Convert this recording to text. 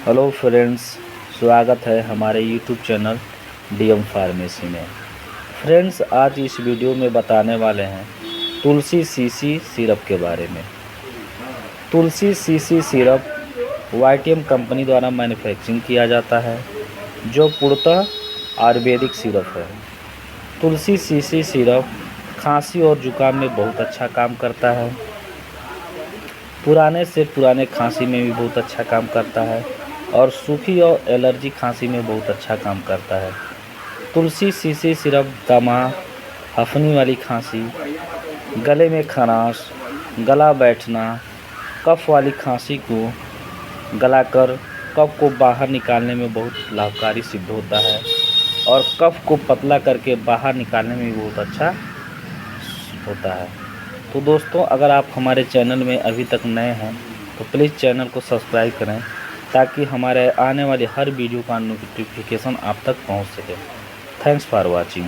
Hello friends, स्वागत है हमारे यूट्यूब चैनल डीएम फार्मेसी में। फ्रेंड्स, आज इस वीडियो में बताने वाले हैं तुलसी सीसी सिरप के बारे में। तुलसी सीसी सिरप वाईटीएम कंपनी द्वारा मैन्युफैक्चरिंग किया जाता है, जो पूर्णतः आयुर्वेदिक सिरप है। तुलसी सीसी सिरप खांसी और जुकाम में बहुत अच्छा काम करता है। पुराने से पुराने खांसी में भी बहुत अच्छा काम करता है और सूखी और एलर्जी खांसी में बहुत अच्छा काम करता है। तुलसी सीसी सिरप दमा, हफनी वाली खांसी, गले में खराश, गला बैठना, कफ वाली खांसी को गलाकर कफ को बाहर निकालने में बहुत लाभकारी सिद्ध होता है और कफ को पतला करके बाहर निकालने में भी बहुत अच्छा होता है। तो दोस्तों, अगर आप हमारे चैनल में अभी तक नए हैं तो प्लीज़ चैनल को सब्सक्राइब करें, ताकि हमारे आने वाली हर वीडियो का नोटिफिकेशन आप तक पहुंच सके। Thanks for watching.